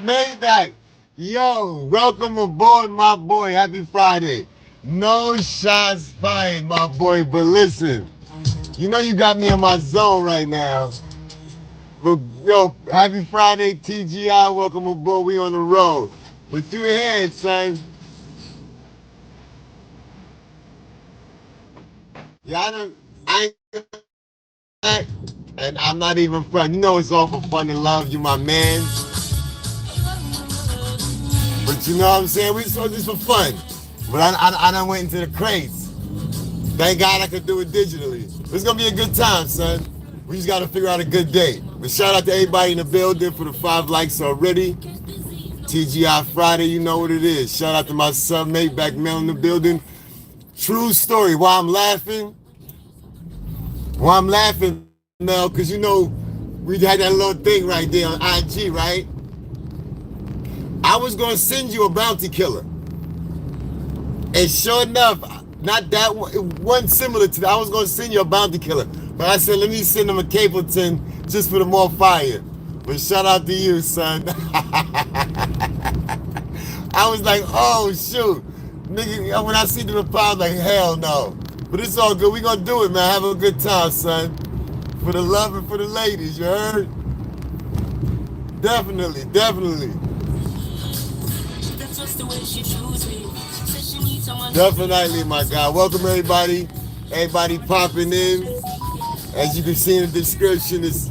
Maybach. Yo, welcome aboard, my boy. Happy Friday. No shots fired, my boy. But listen, you know you got me in my zone right now. But yo, happy Friday, TGI. Welcome aboard. We on the road. With your hands, son. Y'all done, I ain't, and I'm not even front. You know it's all for fun and love. You my man. But you know what I'm saying? We saw this for fun. But I done went into the crates. Thank God I could do it digitally. It's gonna be a good time, son. We just gotta figure out a good day. But shout out to everybody in the building for the 5 likes already. Tgi.Fryyay, you know what it is. Shout out to my son, Maybach Mel in the building. True story. Why I'm laughing? Mel, because you know we had that little thing right there on IG, right? I was gonna send you a bounty killer. And sure enough, not that one, it wasn't similar to that. I was gonna send you a bounty killer. But I said, let me send him a Capleton just for the more fire. But shout out to you, son. I was like, oh shoot. Nigga, when I see the reply, I'm like, hell no. But it's all good. We gonna do it, man. Have a good time, son. For the love and for the ladies, you heard? Definitely, definitely. Definitely, my guy. Welcome, everybody. Everybody popping in. As you can see in the description, it's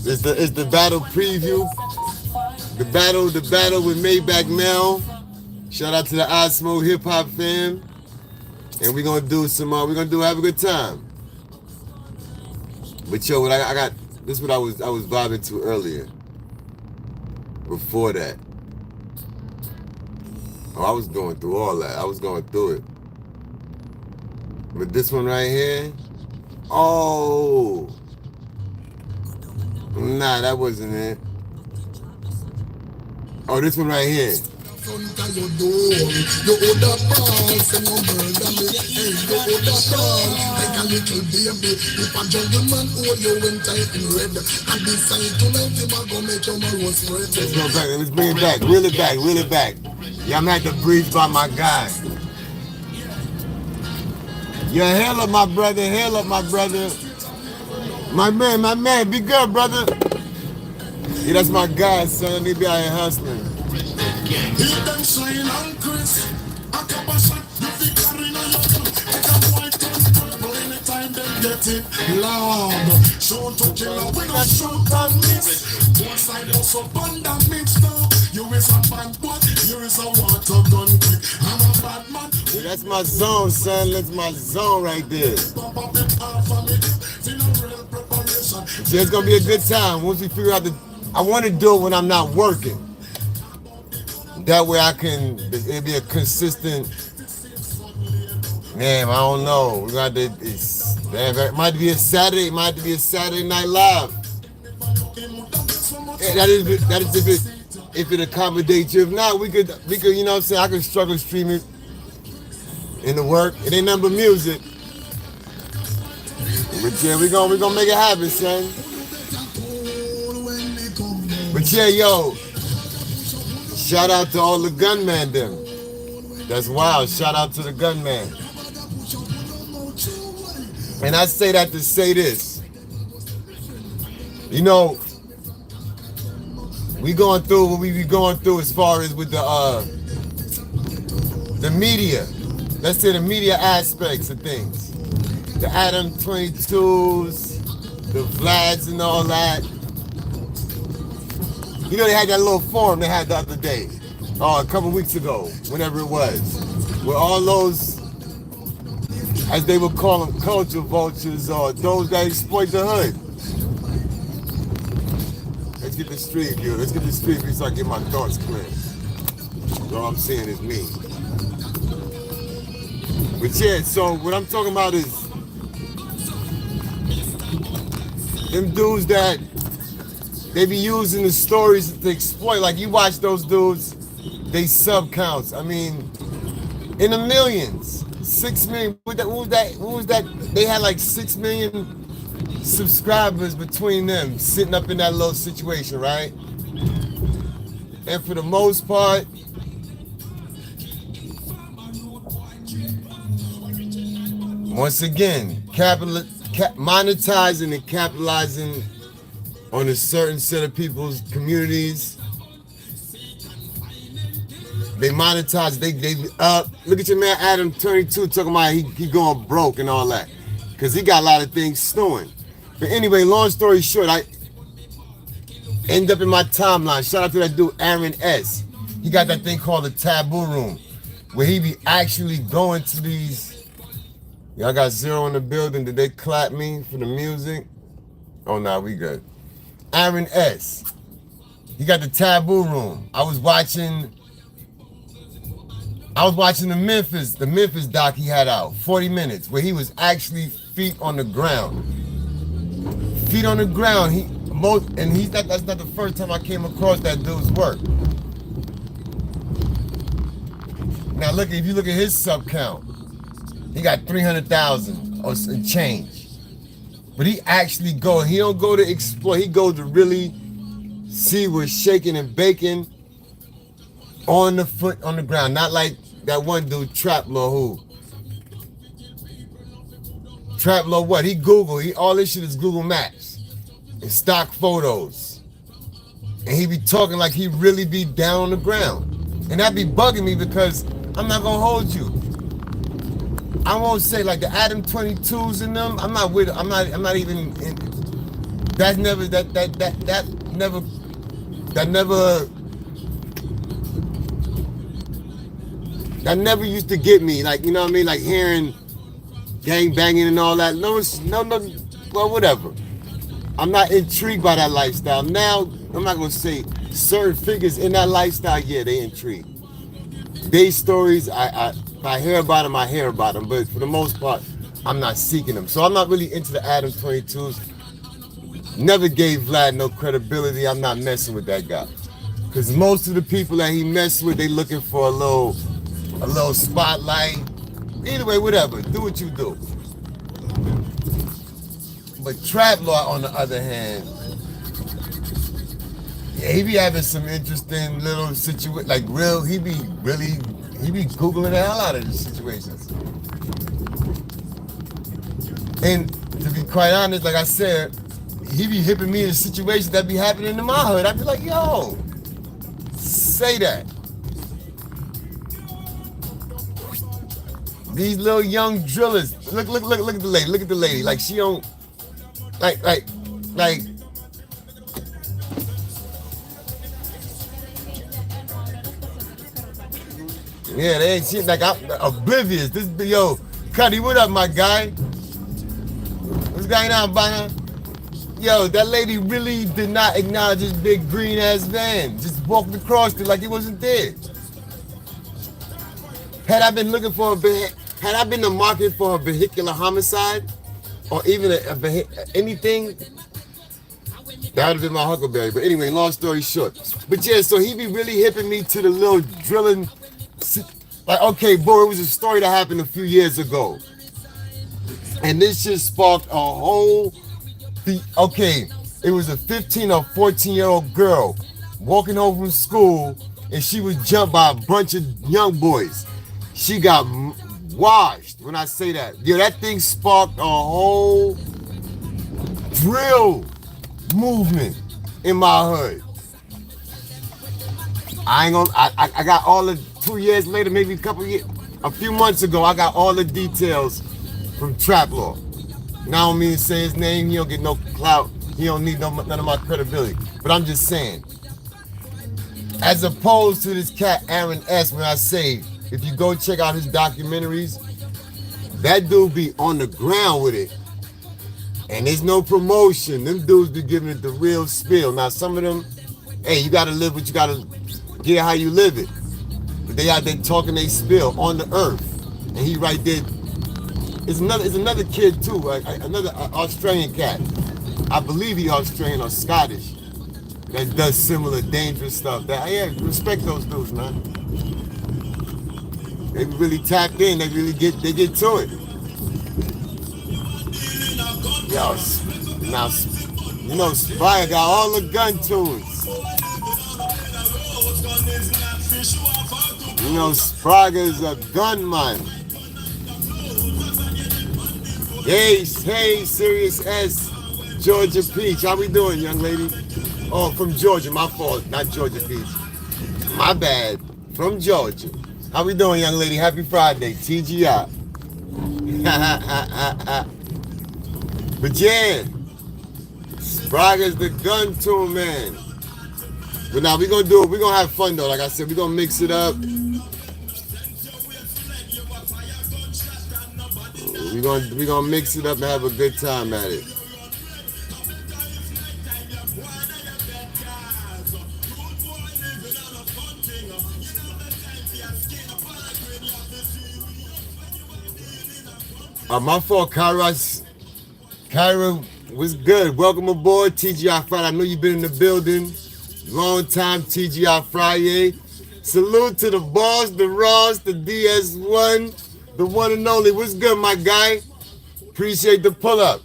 the battle preview. The battle with Maybach Mel. Shout out to the Osmo Hip Hop fam. And we're gonna do some. Have a good time. But yo, what I got. This is what I was vibing to earlier. Before that. Oh, I was going through all that. I was going through it. But this one right here. Oh. Nah, that wasn't it. Oh, this one right here. Let's bring it back. Reel it back. Yeah, I'm at the breeze by my guy. Yeah, hail up, my brother. My man, be good, brother. Yeah, that's my guy, son. He be out here hustling. Yeah, that's my zone, son. That's my zone right there. Yeah, it's gonna be a good time once we figure out I want to do it when I'm not working. That way it'll be a consistent. Man, I don't know. We got it might be a Saturday Night Live. Yeah, that is if it accommodates you. If not, we could, you know what I'm saying? I could struggle stream it in the work. It ain't nothing but music. But yeah, we gonna make it happen, son. But yeah, yo, shout out to all the gunmen them. That's wild. Shout out to the gunman. And I say that to say this. You know, we going through what we be going through as far as with the media. Let's say the media aspects of things. The Adam 22s, the Vlads and all that. You know, they had that little forum they had the other day, a couple weeks ago, whenever it was, where all those, as they would call them, culture vultures, or those that exploit the hood. Let's get the street view. So I get my thoughts clear. All I'm seeing is me. But yeah, so what I'm talking about is them dudes that they be using the stories to exploit. Like you watch those dudes, they sub counts. I mean, in the millions. 6 million. What was that? They had like 6 million subscribers between them sitting up in that little situation, right? And for the most part, once again, monetizing and capitalizing on a certain set of people's communities. They monetize, they look at your man Adam 22 talking about he going broke and all that. Because he got a lot of things stewing. But anyway, long story short, I end up in my timeline. Shout out to that dude, Aaron S. He got that thing called the Taboo Room, where he be actually going to these. Y'all got Zero in the building. Did they clap me for the music? Oh, nah, we good. Aaron S. He got the Taboo Room. I was watching the Memphis doc he had out, 40 minutes, where he was actually feet on the ground. Feet on the ground. That's not the first time I came across that dude's work. Now look, if you look at his sub count, he got 300,000 or some change. But he actually he don't go to explore, he goes to really see what's shaking and baking on the foot on the ground. Not like that one dude, Traplo, Traplo what? He all this shit is Google Maps and stock photos. And he be talking like he really be down on the ground. And that be bugging me because I'm not gonna hold you. I won't say like the Adam 22s in them. I'm not even in, that never used to get me, like, you know what I mean, like hearing gang banging and all that. No, well, whatever. I'm not intrigued by that lifestyle. Now, I'm not gonna say certain figures in that lifestyle, yeah, they intrigue. They stories, I hear about them, I hear about them, but for the most part, I'm not seeking them. So I'm not really into the Adam 22s. Never gave Vlad no credibility. I'm not messing with that guy. Because most of the people that he messed with, they looking for a little spotlight. Either way, whatever. Do what you do. But Trap Law, on the other hand, yeah, he be having some interesting little situations. Like he be Googling the hell out of these situations. And to be quite honest, like I said, he be hipping me in situations that be happening in my hood. I'd be like, yo, say that. These little young drillers. Look at the lady. Look at the lady. Like she don't like yeah, they ain't shit. Like I'm oblivious. This yo, Cuddy, what up, my guy? What's going on, Bana? Yo, that lady really did not acknowledge this big green ass van. Just walked across it like it wasn't there. Had I been looking for had I been the market for a vehicular homicide, or even anything, that would have been my huckleberry. But anyway, long story short. But yeah, so he be really hipping me to the little drilling. Like, okay, boy, it was a story that happened a few years ago. And this just sparked a whole, it was a 15 or 14-year-old girl walking home from school, and she was jumped by a bunch of young boys. She got washed when I say that. Yo, that thing sparked a whole drill movement in my hood. I got all the 2 years later, maybe a few months ago, I got all the details from Trap Law. Now I don't mean to say his name, he don't get no clout, he don't need none of my credibility. But I'm just saying, as opposed to this cat Aaron S, when I say, if you go check out his documentaries, that dude be on the ground with it. And there's no promotion. Them dudes be giving it the real spiel. Now some of them, hey, you gotta live what you gotta get how you live it. But they out there talking they spill on the earth. And he right there. It's another kid too, another Australian cat. I believe he Australian or Scottish. That does similar dangerous stuff. Yeah, respect those dudes, man. They really tapped in. They get to it. Yo, Now, you know, Spire got all the gun tunes. You know, Sprague is a gunman. Hey, Serious S, Georgia Peach. How we doing, young lady? Oh, from Georgia. My fault. Not Georgia Peach. My bad. From Georgia. How we doing, young lady? Happy Friday. TGI. But yeah, Sprague is the gun tune, man. But now we're going to do it. We're going to have fun, though. Like I said, we're going to mix it up. We're gonna mix it up and have a good time at it. My fault, Kyra. Kyra was good. Welcome aboard, Tgi.Fryyay. I know you've been in the building. Long time, Tgi.Fryyay. Salute to the boss, the Ross, the DS1. The one and only. What's good, my guy? Appreciate the pull-up.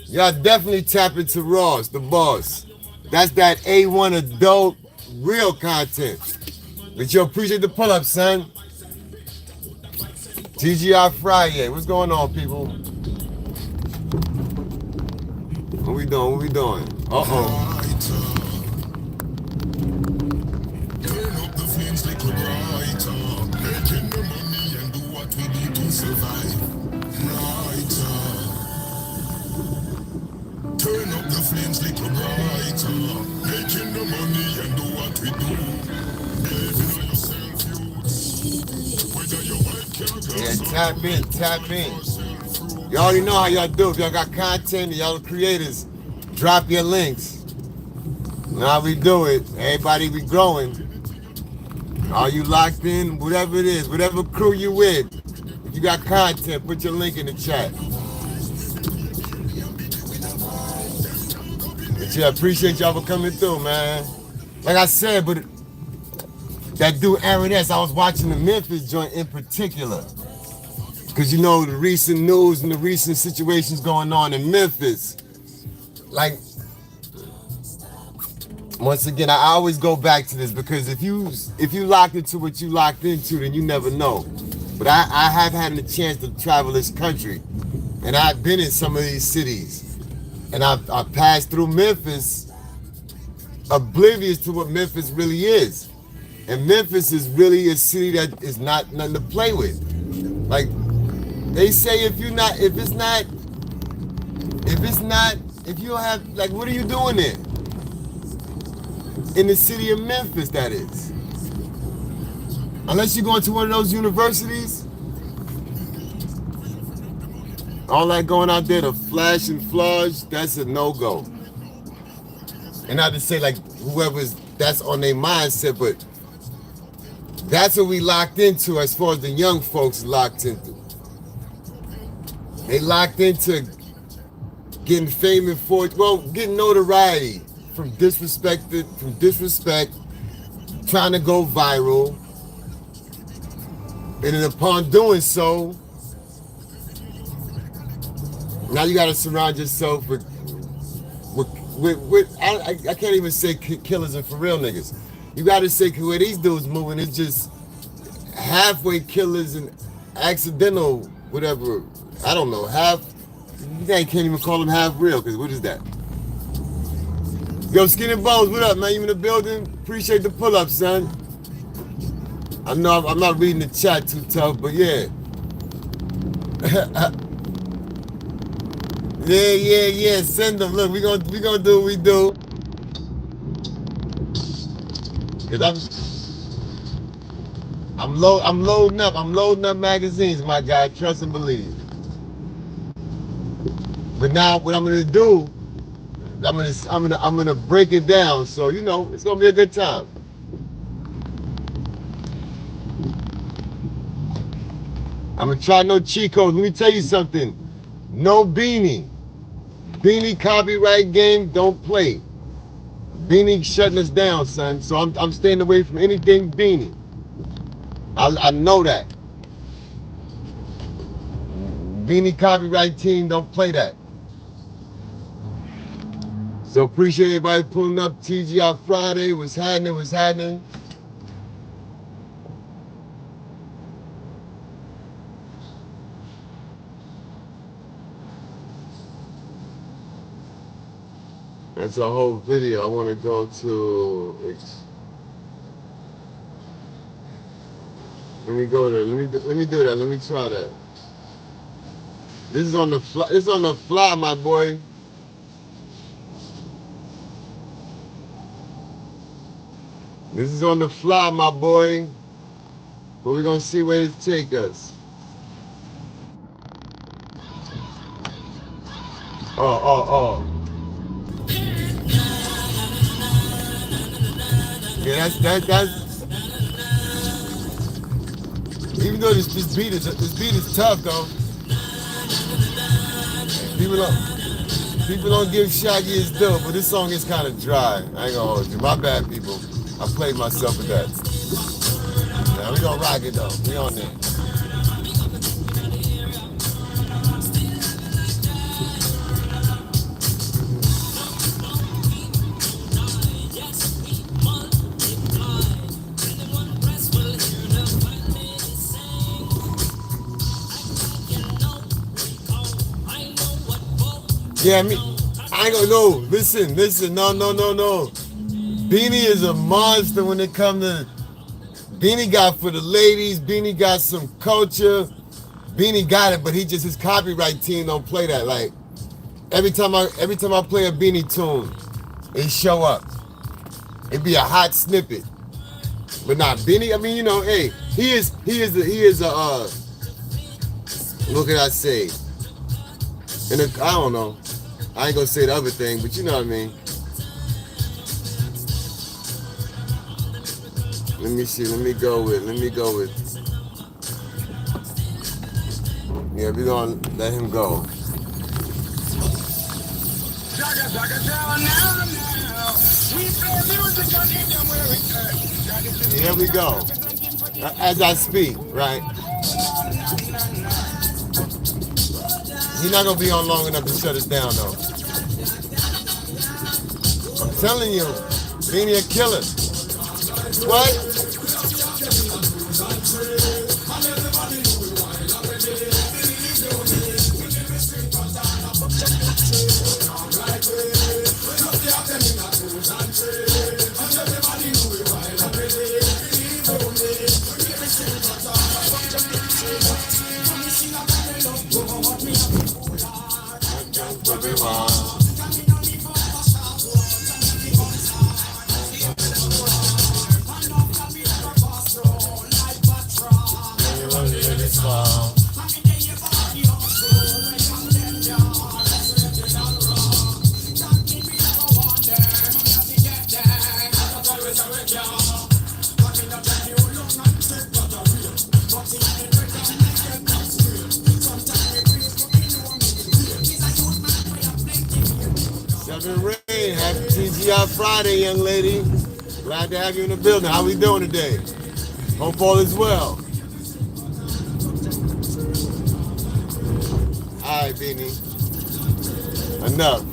Y'all definitely tap into Ross, the boss. That's that A1 adult real content. But yo, appreciate the pull-up, son. Tgi.Fryyay. What's going on, people? What we doing? What we doing? Uh-oh. Turn up the flames little brighter, making the money and do what we do. Believe in yourself, youths. Whether you white, Yeah, tap in. You already know how y'all do. If y'all got content, y'all the creators, drop your links. Now we do it. Everybody be growing. Are you locked in? Whatever it is, whatever crew you with. If you got content, put your link in the chat. But yeah, appreciate y'all for coming through, man. Like I said, but that dude Aaron S., I was watching the Memphis joint in particular. Because you know the recent news and the recent situations going on in Memphis. Like, once again, I always go back to this because if you locked into what you locked into, then you never know. But I have had the chance to travel this country, and I've been in some of these cities. And I passed through Memphis, oblivious to what Memphis really is. And Memphis is really a city that is not nothing to play with. Like they say, if you don't have, like, what are you doing there? In the city of Memphis, that is. Unless you're going to one of those universities. All that going out there to flash and flush, that's a no-go. And not to say like whoever's that's on their mindset, but that's what we locked into as far as the young folks locked into. They locked into getting fame and fortune, well, getting notoriety from disrespect, trying to go viral. And then upon doing so, now you gotta surround yourself with I can't even say killers and for real niggas. You gotta say where these dudes moving, it's just halfway killers and accidental whatever. I don't know, you can't even call them half real, because what is that? Yo, Skin and Bones, what up, man? You in the building? Appreciate the pull-up, son. I know I'm not reading the chat too tough, but yeah. Yeah. Send them. Look, we gonna do what we do. Cause I'm loading up magazines, my guy. Trust and believe. But now what I'm gonna do, I'm gonna break it down. So you know it's gonna be a good time. I'm gonna try no cheat codes. Let me tell you something. No beanie. Beanie copyright game, don't play. Beanie shutting us down, son. So I'm staying away from anything Beanie. I know that. Beanie copyright team, don't play that. So appreciate everybody pulling up. Tgi.Fryyay. What's happening? What's happening? That's a whole video. I want to go to. Let me go there. Let me do that. Let me try that. This is on the fly. It's on the fly, my boy. This is on the fly, my boy. But we're gonna see where it take us. Oh. Yeah, that's. Even though this beat is tough though. People don't give Shaggy his due, but this song is kind of dry. I ain't gonna hold you. My bad, people. I played myself with that. Now we gonna rock it though. We on there. Yeah, I ain't gonna know. Listen. No. Beanie is a monster when it comes to. Beanie got for the ladies. Beanie got some culture. Beanie got it, but his copyright team don't play that. Like every time I play a Beanie tune, it show up. It be a hot snippet, but not Beanie. I mean, you know, hey, he is a. What can I say? I don't know. I ain't gonna say the other thing, but you know what I mean. Let me see. Let me go with. Yeah, we're gonna let him go. Here we go. As I speak, right? He's not gonna be on long enough to shut us down, though. I'm telling you, Beanie a killer. What? Happy Tgi.Fryyay, young lady. Glad to have you in the building. How we doing today? Hope all is well. All right, Beanie. Enough.